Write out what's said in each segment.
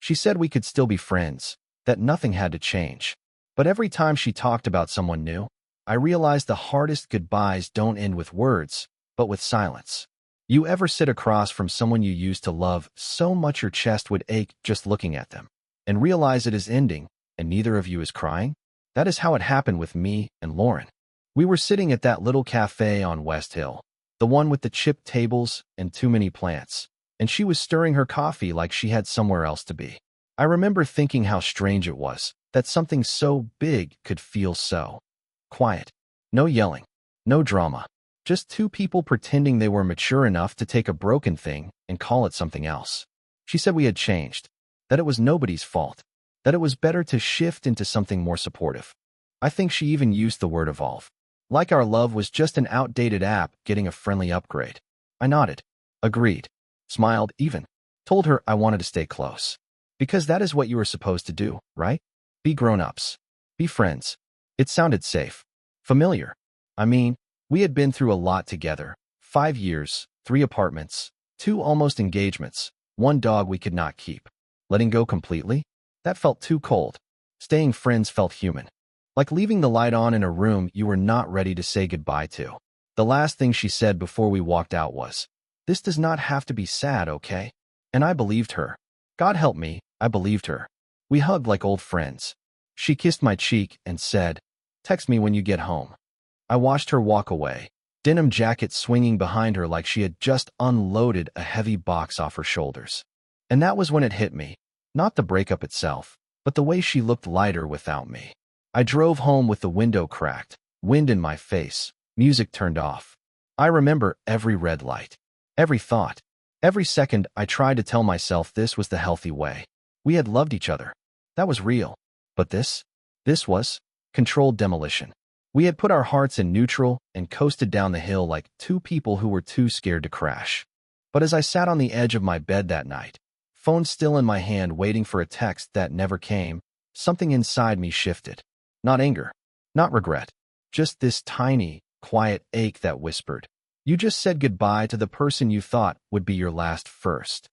She said we could still be friends, that nothing had to change. But every time she talked about someone new, I realized the hardest goodbyes don't end with words, but with silence. You ever sit across from someone you used to love so much your chest would ache just looking at them, and realize it is ending, and neither of you is crying? That is how it happened with me and Lauren. We were sitting at that little cafe on West Hill, the one with the chipped tables and too many plants, and she was stirring her coffee like she had somewhere else to be. I remember thinking how strange it was that something so big could feel so quiet. No yelling, no drama, just two people pretending they were mature enough to take a broken thing and call it something else. She said we had changed, that it was nobody's fault, that it was better to shift into something more supportive. I think she even used the word evolve, like our love was just an outdated app getting a friendly upgrade. I nodded, agreed, smiled even, told her I wanted to stay close. Because that is what you were supposed to do, right? Be grown-ups. Be friends. It sounded safe. Familiar. I mean, we had been through a lot together. 5 years, 3 apartments, 2 almost engagements, 1 dog we could not keep. Letting go completely? That felt too cold. Staying friends felt human. Like leaving the light on in a room you were not ready to say goodbye to. The last thing she said before we walked out was, "This does not have to be sad, okay?" And I believed her. God help me, I believed her. We hugged like old friends. She kissed my cheek and said, "Text me when you get home." I watched her walk away, denim jacket swinging behind her like she had just unloaded a heavy box off her shoulders. And that was when it hit me. Not the breakup itself, but the way she looked lighter without me. I drove home with the window cracked, wind in my face, music turned off. I remember every red light, every thought, every second I tried to tell myself this was the healthy way. We had loved each other. That was real. But this was controlled demolition. We had put our hearts in neutral and coasted down the hill like two people who were too scared to crash. But as I sat on the edge of my bed that night, phone still in my hand waiting for a text that never came, something inside me shifted. Not anger, not regret, just this tiny, quiet ache that whispered, "You just said goodbye to the person you thought would be your last first."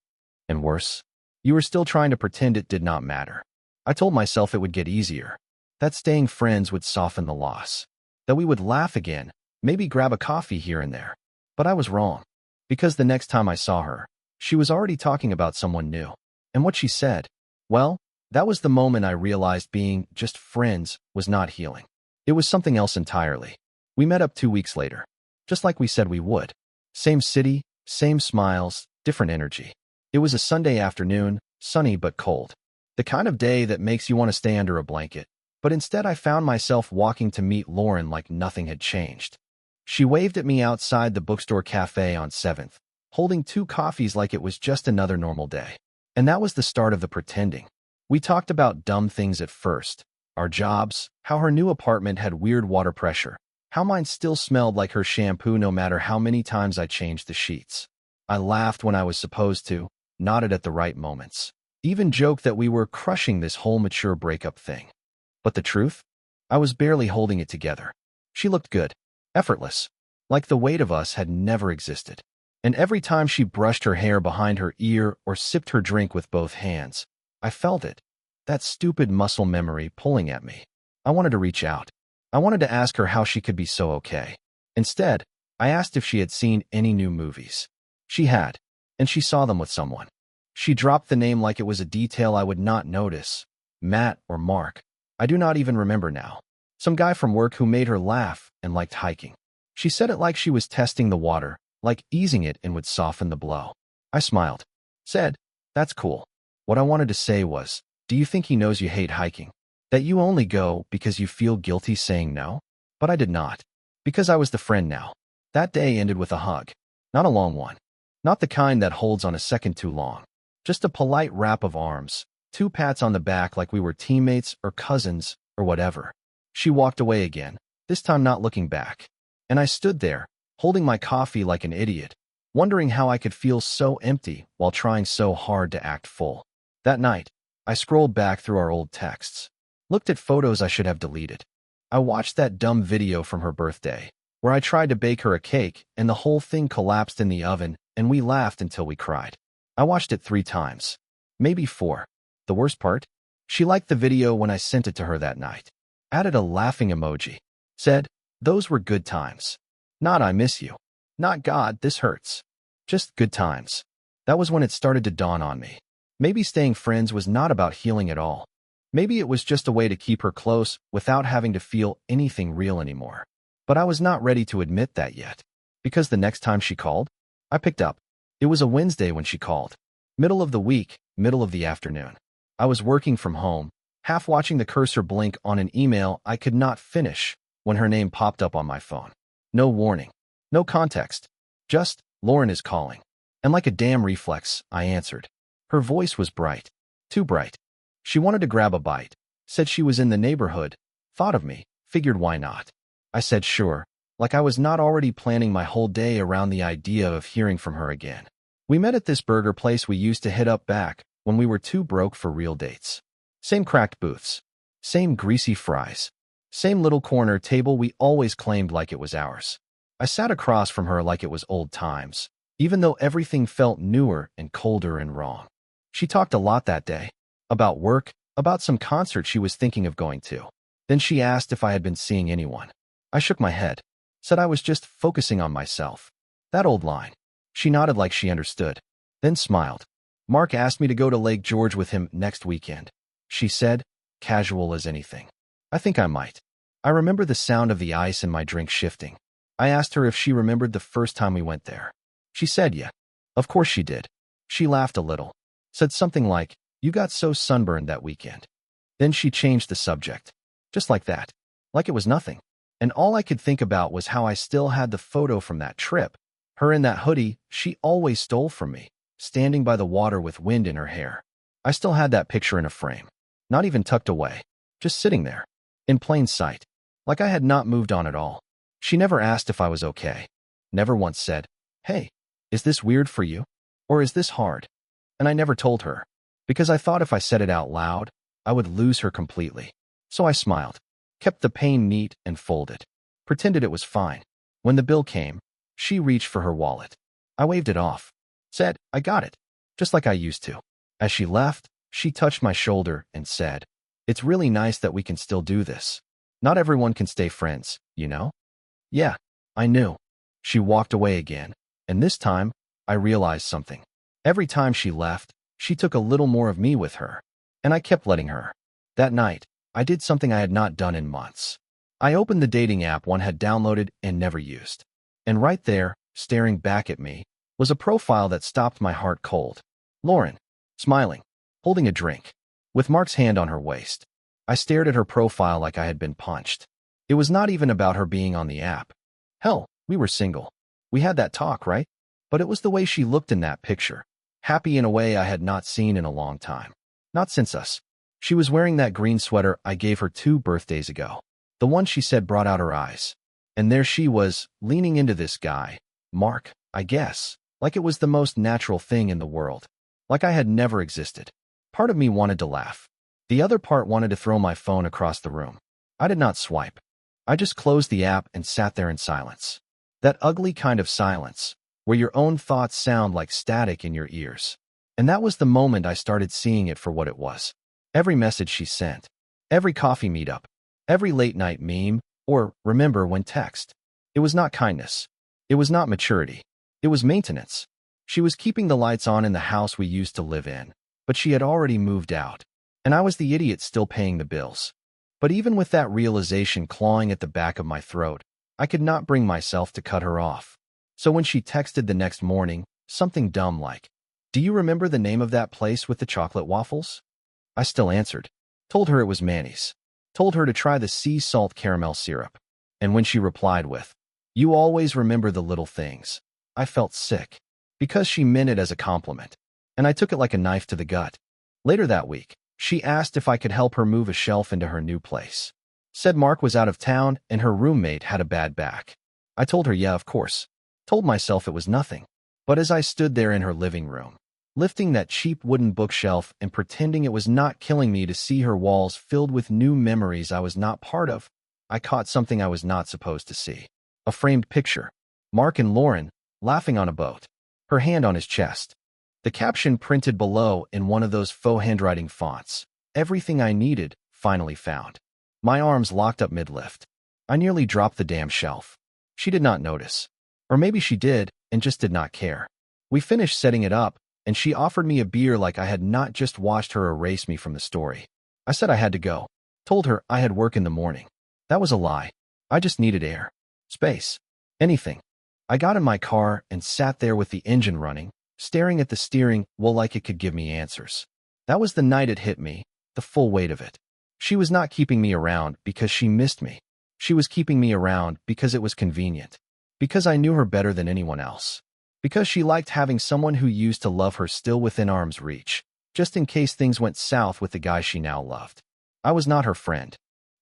And worse, you were still trying to pretend it did not matter. I told myself it would get easier, that staying friends would soften the loss, that we would laugh again, maybe grab a coffee here and there. But I was wrong, because the next time I saw her, she was already talking about someone new. And what she said, well, that was the moment I realized being just friends was not healing. It was something else entirely. We met up 2 weeks later, just like we said we would. Same city, same smiles, different energy. It was a Sunday afternoon, sunny but cold. The kind of day that makes you want to stay under a blanket. But instead I found myself walking to meet Lauren like nothing had changed. She waved at me outside the bookstore cafe on 7th, holding 2 coffees like it was just another normal day. And that was the start of the pretending. We talked about dumb things at first. Our jobs, how her new apartment had weird water pressure, how mine still smelled like her shampoo no matter how many times I changed the sheets. I laughed when I was supposed to, nodded at the right moments. Even joked that we were crushing this whole mature breakup thing. But the truth? I was barely holding it together. She looked good, effortless, like the weight of us had never existed. And every time she brushed her hair behind her ear or sipped her drink with both hands, I felt it, that stupid muscle memory pulling at me. I wanted to reach out. I wanted to ask her how she could be so okay. Instead, I asked if she had seen any new movies. She had, and she saw them with someone. She dropped the name like it was a detail I would not notice. Matt or Mark. I do not even remember now. Some guy from work who made her laugh and liked hiking. She said it like she was testing the water, like easing it and would soften the blow. I smiled. Said, "That's cool." What I wanted to say was, do you think he knows you hate hiking? That you only go because you feel guilty saying no? But I did not. Because I was the friend now. That day ended with a hug. Not a long one. Not the kind that holds on a second too long. Just a polite wrap of arms, 2 pats on the back like we were teammates or cousins or whatever. She walked away again, this time not looking back. And I stood there, holding my coffee like an idiot, wondering how I could feel so empty while trying so hard to act full. That night, I scrolled back through our old texts, looked at photos I should have deleted. I watched that dumb video from her birthday, where I tried to bake her a cake and the whole thing collapsed in the oven and we laughed until we cried. I watched it 3 times, maybe 4. The worst part? She liked the video when I sent it to her that night. Added a laughing emoji. Said, "Those were good times. Not I miss you. Not God, this hurts. Just good times." That was when it started to dawn on me. Maybe staying friends was not about healing at all. Maybe it was just a way to keep her close without having to feel anything real anymore. But I was not ready to admit that yet. Because the next time she called, I picked up. It was a Wednesday when she called. Middle of the week, middle of the afternoon. I was working from home, half watching the cursor blink on an email I could not finish when her name popped up on my phone. No warning. No context. Just, "Lauren is calling." And like a damn reflex, I answered. Her voice was bright. Too bright. She wanted to grab a bite. Said she was in the neighborhood. Thought of me. Figured why not. I said sure, like I was not already planning my whole day around the idea of hearing from her again. We met at this burger place we used to hit up back when we were too broke for real dates. Same cracked booths. Same greasy fries. Same little corner table we always claimed like it was ours. I sat across from her like it was old times, even though everything felt newer and colder and wrong. She talked a lot that day. About work, about some concert she was thinking of going to. Then she asked if I had been seeing anyone. I shook my head. Said I was just focusing on myself. That old line. She nodded like she understood. Then smiled. Mark asked me to go to Lake George with him next weekend. She said, casual as anything. I think I might. I remember the sound of the ice in my drink shifting. I asked her if she remembered the first time we went there. She said yeah. Of course she did. She laughed a little. Said something like, "You got so sunburned that weekend." Then she changed the subject. Just like that. Like it was nothing. And all I could think about was how I still had the photo from that trip. Her in that hoodie she always stole from me, standing by the water with wind in her hair. I still had that picture in a frame. Not even tucked away. Just sitting there. In plain sight. Like I had not moved on at all. She never asked if I was okay. Never once said, "Hey, is this weird for you? Or is this hard?" And I never told her. Because I thought if I said it out loud, I would lose her completely. So I smiled. Kept the pain neat and folded. Pretended it was fine. When the bill came, she reached for her wallet. I waved it off. Said, "I got it." Just like I used to. As she left, she touched my shoulder and said, "It's really nice that we can still do this. Not everyone can stay friends, you know?" Yeah, I knew. She walked away again, and this time, I realized something. Every time she left, she took a little more of me with her, and I kept letting her. That night, I did something I had not done in months. I opened the dating app one had downloaded and never used. And right there, staring back at me, was a profile that stopped my heart cold. Lauren, smiling, holding a drink, with Mark's hand on her waist. I stared at her profile like I had been punched. It was not even about her being on the app. Hell, we were single. We had that talk, right? But it was the way she looked in that picture. Happy in a way I had not seen in a long time. Not since us. She was wearing that green sweater I gave her 2 birthdays ago. The one she said brought out her eyes. And there she was, leaning into this guy. Mark, I guess. Like it was the most natural thing in the world. Like I had never existed. Part of me wanted to laugh. The other part wanted to throw my phone across the room. I did not swipe. I just closed the app and sat there in silence. That ugly kind of silence, where your own thoughts sound like static in your ears. And that was the moment I started seeing it for what it was. Every message she sent. Every coffee meetup. Every late-night meme, or remember when text. It was not kindness. It was not maturity. It was maintenance. She was keeping the lights on in the house we used to live in, but she had already moved out. And I was the idiot still paying the bills. But even with that realization clawing at the back of my throat, I could not bring myself to cut her off. So when she texted the next morning, something dumb like, "Do you remember the name of that place with the chocolate waffles?" I still answered. Told her it was Manny's. Told her to try the sea salt caramel syrup. And when she replied with, "You always remember the little things," I felt sick. Because she meant it as a compliment. And I took it like a knife to the gut. Later that week, she asked if I could help her move a shelf into her new place. Said Mark was out of town and her roommate had a bad back. I told her yeah, of course. Told myself it was nothing. But as I stood there in her living room, lifting that cheap wooden bookshelf and pretending it was not killing me to see her walls filled with new memories I was not part of, I caught something I was not supposed to see. A framed picture. Mark and Lauren, laughing on a boat. Her hand on his chest. The caption printed below in one of those faux handwriting fonts. Everything I needed, finally found. My arms locked up mid-lift. I nearly dropped the damn shelf. She did not notice. Or maybe she did, and just did not care. We finished setting it up, and she offered me a beer like I had not just watched her erase me from the story. I said I had to go. Told her I had work in the morning. That was a lie. I just needed air. Space. Anything. I got in my car and sat there with the engine running, staring at the steering wheel like it could give me answers. That was the night it hit me, the full weight of it. She was not keeping me around because she missed me. She was keeping me around because it was convenient. Because I knew her better than anyone else. Because she liked having someone who used to love her still within arm's reach, just in case things went south with the guy she now loved. I was not her friend.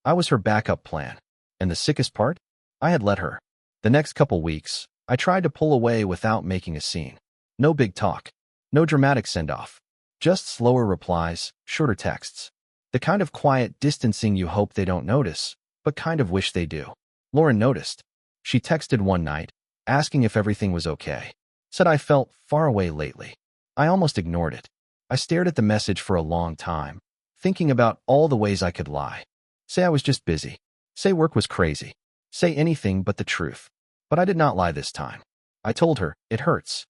I was her backup plan. And the sickest part? I had let her. The next couple weeks, I tried to pull away without making a scene. No big talk. No dramatic send-off. Just slower replies, shorter texts. The kind of quiet distancing you hope they don't notice, but kind of wish they do. Lauren noticed. She texted one night, asking if everything was okay. Said I felt far away lately. I almost ignored it. I stared at the message for a long time, thinking about all the ways I could lie. Say I was just busy. Say work was crazy. Say anything but the truth. But I did not lie this time. I told her, it hurts.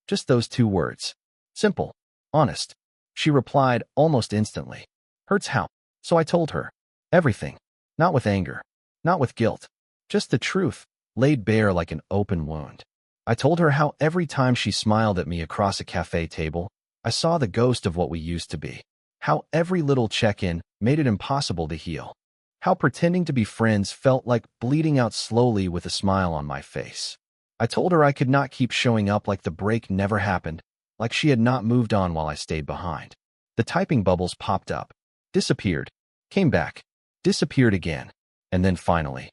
Just those 2 words. Simple. Honest. She replied almost instantly. Hurts how? So I told her. Everything. Not with anger. Not with guilt. Just the truth, laid bare like an open wound. I told her how every time she smiled at me across a cafe table, I saw the ghost of what we used to be. How every little check-in made it impossible to heal. How pretending to be friends felt like bleeding out slowly with a smile on my face. I told her I could not keep showing up like the break never happened, like she had not moved on while I stayed behind. The typing bubbles popped up, disappeared, came back, disappeared again, and then finally.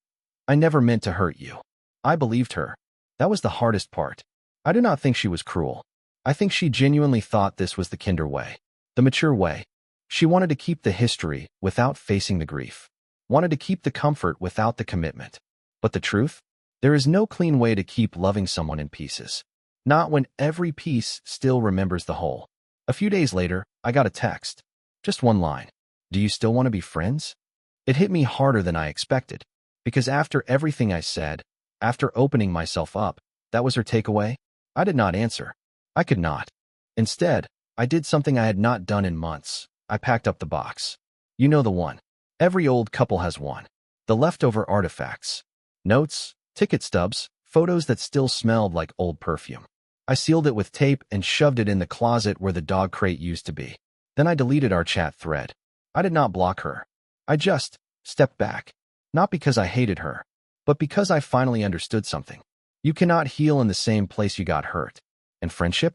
I never meant to hurt you. I believed her. That was the hardest part. I do not think she was cruel. I think she genuinely thought this was the kinder way, the mature way. She wanted to keep the history without facing the grief. Wanted to keep the comfort without the commitment. But the truth? There is no clean way to keep loving someone in pieces. Not when every piece still remembers the whole. A few days later, I got a text. Just one line. Do you still want to be friends? It hit me harder than I expected. Because after everything I said, after opening myself up, that was her takeaway? I did not answer. I could not. Instead, I did something I had not done in months. I packed up the box. You know the one. Every old couple has one. The leftover artifacts. Notes, ticket stubs, photos that still smelled like old perfume. I sealed it with tape and shoved it in the closet where the dog crate used to be. Then I deleted our chat thread. I did not block her. I just stepped back. Not because I hated her, but because I finally understood something. You cannot heal in the same place you got hurt. And friendship?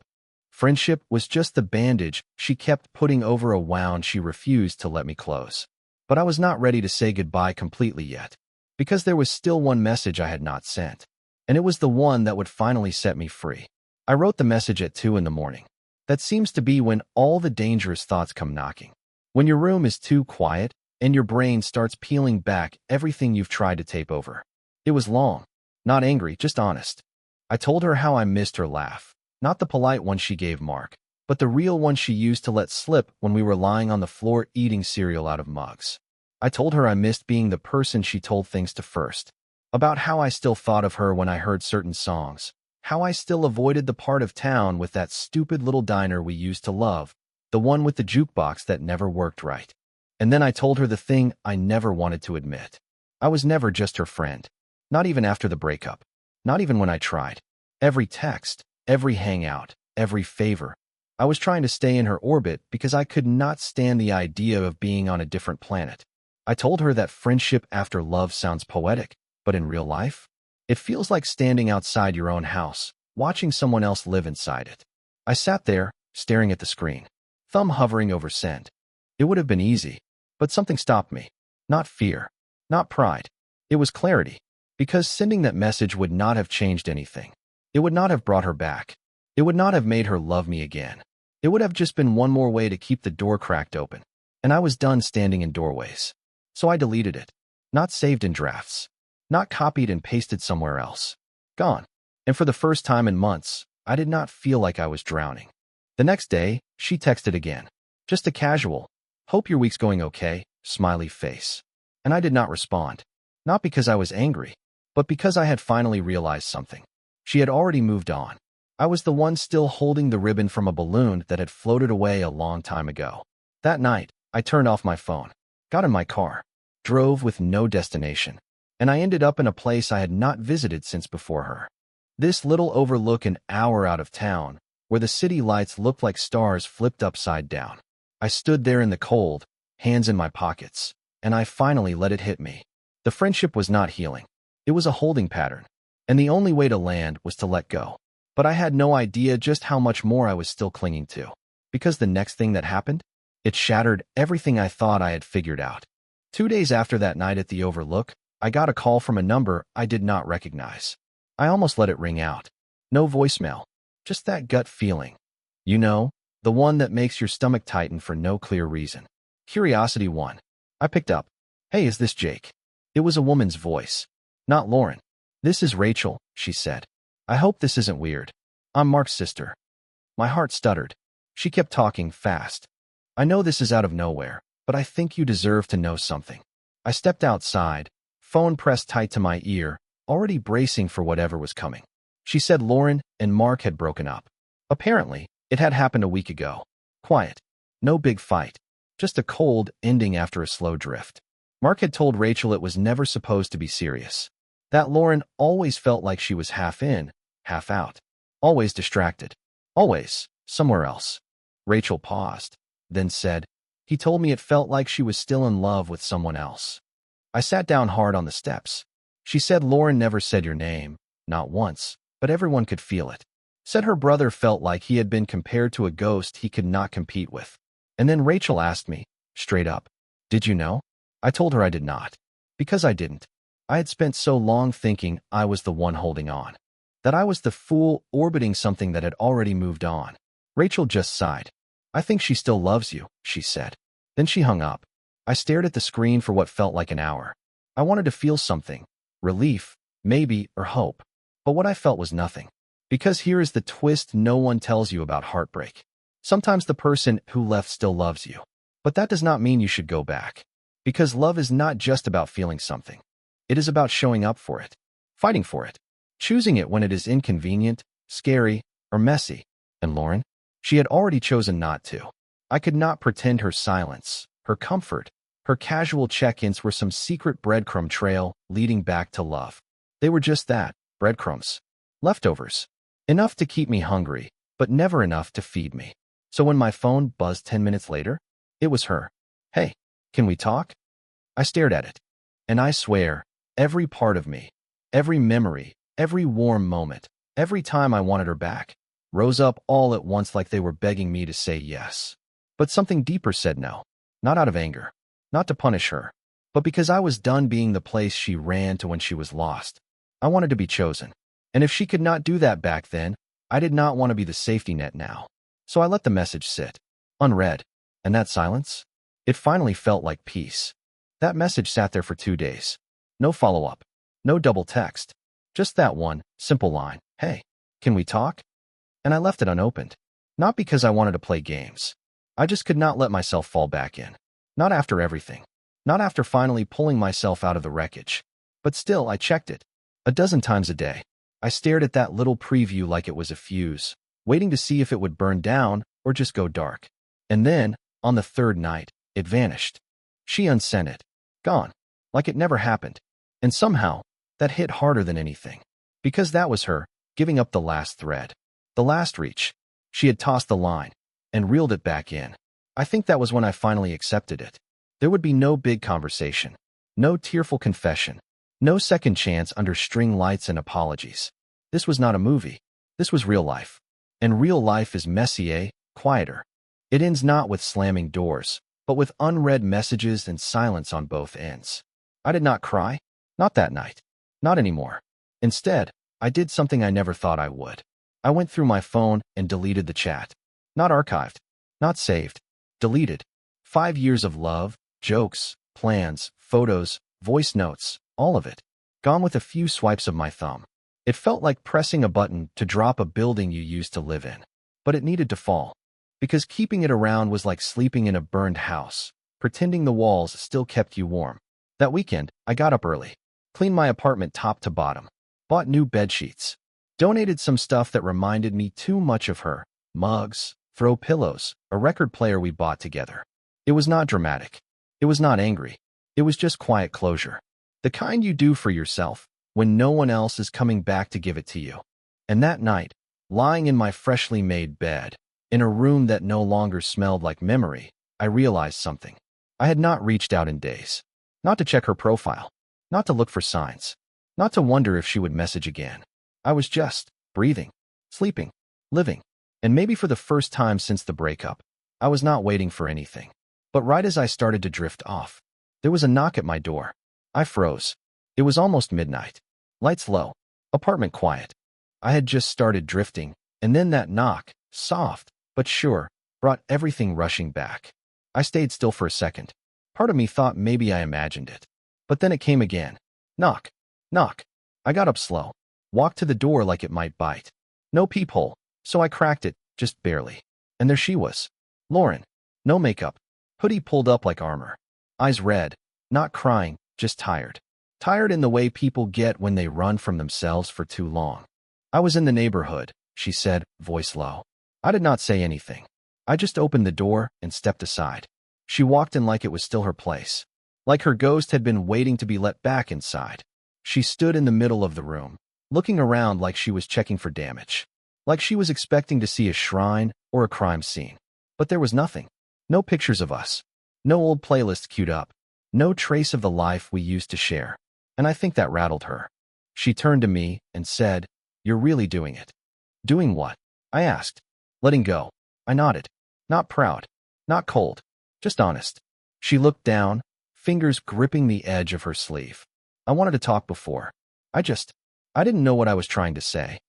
Friendship was just the bandage she kept putting over a wound she refused to let me close. But I was not ready to say goodbye completely yet, because there was still one message I had not sent, and it was the one that would finally set me free. I wrote the message at 2 in the morning. That seems to be when all the dangerous thoughts come knocking. When your room is too quiet, and your brain starts peeling back everything you've tried to tape over. It was long. Not angry, just honest. I told her how I missed her laugh. Not the polite one she gave Mark, but the real one she used to let slip when we were lying on the floor eating cereal out of mugs. I told her I missed being the person she told things to first. About how I still thought of her when I heard certain songs. How I still avoided the part of town with that stupid little diner we used to love. The one with the jukebox that never worked right. And then I told her the thing I never wanted to admit. I was never just her friend. Not even after the breakup. Not even when I tried. Every text, every hangout, every favor. I was trying to stay in her orbit because I could not stand the idea of being on a different planet. I told her that friendship after love sounds poetic, but in real life, it feels like standing outside your own house, watching someone else live inside it. I sat there, staring at the screen, thumb hovering over send. It would have been easy, but something stopped me. Not fear, not pride. It was clarity, because sending that message would not have changed anything. It would not have brought her back. It would not have made her love me again. It would have just been one more way to keep the door cracked open, and I was done standing in doorways. So I deleted it. Not saved in drafts. Not copied and pasted somewhere else. Gone. And for the first time in months, I did not feel like I was drowning. The next day, she texted again. Just a casual, "Hope your week's going okay," smiley face. And I did not respond. Not because I was angry, but because I had finally realized something. She had already moved on. I was the one still holding the ribbon from a balloon that had floated away a long time ago. That night, I turned off my phone, got in my car, drove with no destination, and I ended up in a place I had not visited since before her. This little overlook an hour out of town, where the city lights looked like stars flipped upside down. I stood there in the cold, hands in my pockets, and I finally let it hit me. The friendship was not healing. It was a holding pattern, and the only way to land was to let go. But I had no idea just how much more I was still clinging to. Because the next thing that happened, it shattered everything I thought I had figured out. 2 days after that night at the Overlook, I got a call from a number I did not recognize. I almost let it ring out. No voicemail, just that gut feeling. You know, the one that makes your stomach tighten for no clear reason. Curiosity won. I picked up. "Hey, is this Jake?" It was a woman's voice. "Not Lauren. This is Rachel," she said. "I hope this isn't weird. I'm Mark's sister." My heart stuttered. She kept talking fast. "I know this is out of nowhere, but I think you deserve to know something." I stepped outside, phone pressed tight to my ear, already bracing for whatever was coming. She said Lauren and Mark had broken up. Apparently, it had happened a week ago. Quiet. No big fight. Just a cold ending after a slow drift. Mark had told Rachel it was never supposed to be serious. That Lauren always felt like she was half in, half out. Always distracted. Always somewhere else. Rachel paused, then said, "He told me it felt like she was still in love with someone else." I sat down hard on the steps. She said Lauren never said your name, not once, but everyone could feel it. Said her brother felt like he had been compared to a ghost he could not compete with. And then Rachel asked me, straight up, "Did you know?" I told her I did not. Because I didn't. I had spent so long thinking I was the one holding on. That I was the fool orbiting something that had already moved on. Rachel just sighed. "I think she still loves you," she said. Then she hung up. I stared at the screen for what felt like an hour. I wanted to feel something. Relief, maybe, or hope. But what I felt was nothing. Because here is the twist no one tells you about heartbreak. Sometimes the person who left still loves you. But that does not mean you should go back. Because love is not just about feeling something. It is about showing up for it. Fighting for it. Choosing it when it is inconvenient, scary, or messy. And Lauren? She had already chosen not to. I could not pretend her silence, her comfort, her casual check-ins were some secret breadcrumb trail leading back to love. They were just that, breadcrumbs. Leftovers. Enough to keep me hungry, but never enough to feed me. So when my phone buzzed 10 minutes later, it was her. "Hey, can we talk?" I stared at it. And I swear, every part of me, every memory, every warm moment, every time I wanted her back, rose up all at once like they were begging me to say yes. But something deeper said no. Not out of anger. Not to punish her. But because I was done being the place she ran to when she was lost. I wanted to be chosen. And if she could not do that back then, I did not want to be the safety net now. So I let the message sit, unread. And that silence? It finally felt like peace. That message sat there for 2 days. No follow-up. No double text. Just that one, simple line. "Hey, can we talk?" And I left it unopened. Not because I wanted to play games. I just could not let myself fall back in. Not after everything. Not after finally pulling myself out of the wreckage. But still, I checked it. A dozen times a day. I stared at that little preview like it was a fuse, waiting to see if it would burn down or just go dark. And then, on the third night, it vanished. She unsent it. Gone. Like it never happened. And somehow, that hit harder than anything. Because that was her, giving up the last thread. The last reach. She had tossed the line and reeled it back in. I think that was when I finally accepted it. There would be no big conversation. No tearful confession. No second chance under string lights and apologies. This was not a movie. This was real life. And real life is messy, quieter. It ends not with slamming doors, but with unread messages and silence on both ends. I did not cry. Not that night. Not anymore. Instead, I did something I never thought I would. I went through my phone and deleted the chat. Not archived. Not saved. Deleted. 5 years of love, jokes, plans, photos, voice notes, all of it. Gone with a few swipes of my thumb. It felt like pressing a button to drop a building you used to live in. But it needed to fall. because keeping it around was like sleeping in a burned house, pretending the walls still kept you warm. That weekend, I got up early, cleaned my apartment top to bottom, bought new bedsheets, donated some stuff that reminded me too much of her, mugs, throw pillows, a record player we bought together. It was not dramatic. It was not angry. It was just quiet closure. The kind you do for yourself when no one else is coming back to give it to you. And that night, lying in my freshly made bed, in a room that no longer smelled like memory, I realized something. I had not reached out in days. Not to check her profile. Not to look for signs. Not to wonder if she would message again. I was just breathing, sleeping, living. And maybe for the first time since the breakup, I was not waiting for anything. But right as I started to drift off, there was a knock at my door. I froze. It was almost midnight. Lights low. Apartment quiet. I had just started drifting, and then that knock, soft but sure, brought everything rushing back. I stayed still for a second. Part of me thought maybe I imagined it. But then it came again. Knock. Knock. I got up slow. Walked to the door like it might bite. No peephole, so I cracked it, just barely. And there she was. Lauren. No makeup. Hoodie pulled up like armor. Eyes red. Not crying, just tired. Tired in the way people get when they run from themselves for too long. I was in the neighborhood, she said, voice low. I did not say anything. I just opened the door and stepped aside. She walked in like it was still her place. Like her ghost had been waiting to be let back inside. She stood in the middle of the room, looking around like she was checking for damage. Like she was expecting to see a shrine or a crime scene. But there was nothing. No pictures of us. No old playlist queued up. No trace of the life we used to share. And I think that rattled her. She turned to me and said, "You're really doing it." Doing what? I asked. Letting go. I nodded. Not proud. Not cold. Just honest. She looked down, fingers gripping the edge of her sleeve. I wanted to talk before. I didn't know what I was trying to say.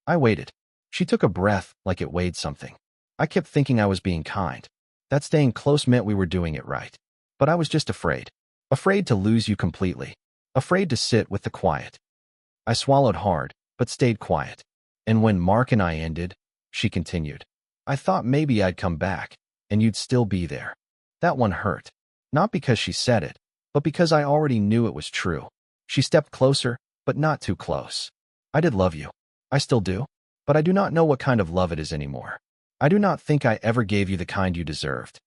I waited. She took a breath like it weighed something. I kept thinking I was being kind. That staying close meant we were doing it right. But I was just afraid. Afraid to lose you completely. Afraid to sit with the quiet. I swallowed hard, but stayed quiet. And when Mark and I ended, she continued, I thought maybe I'd come back, and you'd still be there. That one hurt. Not because she said it, but because I already knew it was true. She stepped closer, but not too close. I did love you. I still do. But I do not know what kind of love it is anymore. I do not think I ever gave you the kind you deserved.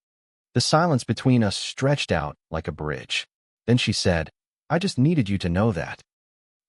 The silence between us stretched out like a bridge. Then she said, I just needed you to know that.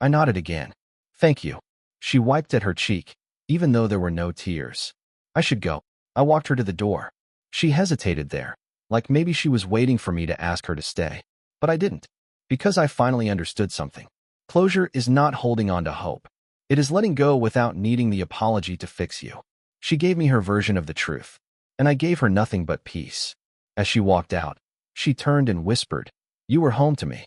I nodded again. Thank you. She wiped at her cheek, even though there were no tears. I should go. I walked her to the door. She hesitated there, like maybe she was waiting for me to ask her to stay. But I didn't. Because I finally understood something. Closure is not holding on to hope. It is letting go without needing the apology to fix you. She gave me her version of the truth, and I gave her nothing but peace. As she walked out, she turned and whispered, You were home to me.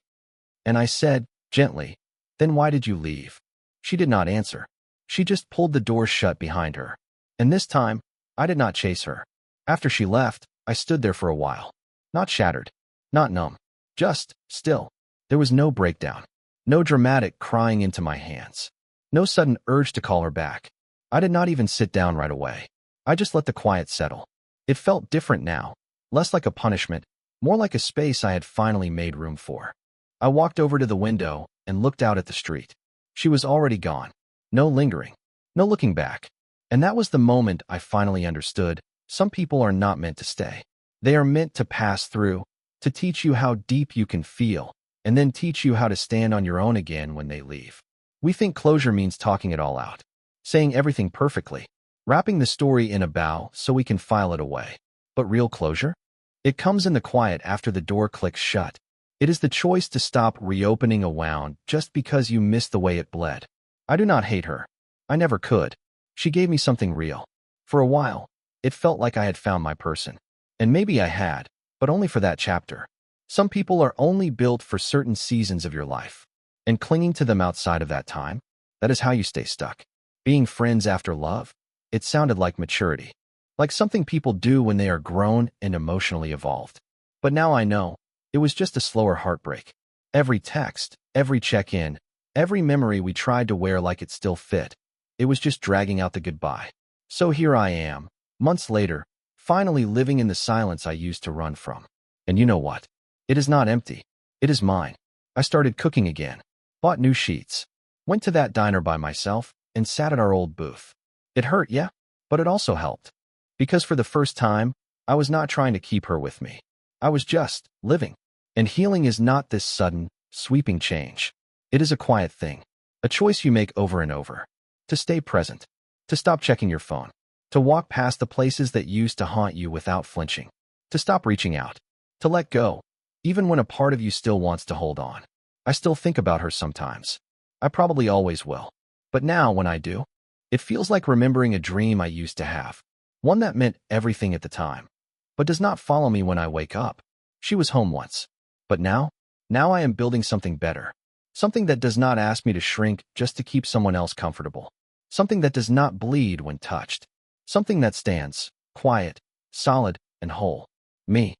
And I said, gently, Then why did you leave? She did not answer. She just pulled the door shut behind her. And this time, I did not chase her. After she left, I stood there for a while. Not shattered. Not numb. Just still. There was no breakdown. No dramatic crying into my hands. No sudden urge to call her back. I did not even sit down right away. I just let the quiet settle. It felt different now. Less like a punishment, more like a space I had finally made room for. I walked over to the window and looked out at the street. She was already gone. No lingering. No looking back. And that was the moment I finally understood. Some people are not meant to stay. They are meant to pass through, to teach you how deep you can feel, and then teach you how to stand on your own again when they leave. We think closure means talking it all out, saying everything perfectly, wrapping the story in a bow so we can file it away. But real closure? It comes in the quiet after the door clicks shut. It is the choice to stop reopening a wound just because you missed the way it bled. I do not hate her. I never could. She gave me something real. For a while, it felt like I had found my person. And maybe I had, but only for that chapter. Some people are only built for certain seasons of your life. And clinging to them outside of that time, that is how you stay stuck. Being friends after love, it sounded like maturity. Like something people do when they are grown and emotionally evolved. But now I know, it was just a slower heartbreak. Every text, every check-in, every memory we tried to wear like it still fit, it was just dragging out the goodbye. So here I am, months later, finally living in the silence I used to run from. And you know what? It is not empty. It is mine. I started cooking again, bought new sheets, went to that diner by myself, and sat at our old booth. It hurt, yeah, but it also helped. Because for the first time, I was not trying to keep her with me. I was just living. And healing is not this sudden, sweeping change. It is a quiet thing, a choice you make over and over. To stay present, to stop checking your phone, to walk past the places that used to haunt you without flinching, to stop reaching out, to let go, even when a part of you still wants to hold on. I still think about her sometimes. I probably always will. But now, when I do, it feels like remembering a dream I used to have, one that meant everything at the time, but does not follow me when I wake up. She was home once. But now I am building something better. Something that does not ask me to shrink just to keep someone else comfortable. Something that does not bleed when touched. Something that stands, quiet, solid, and whole. Me.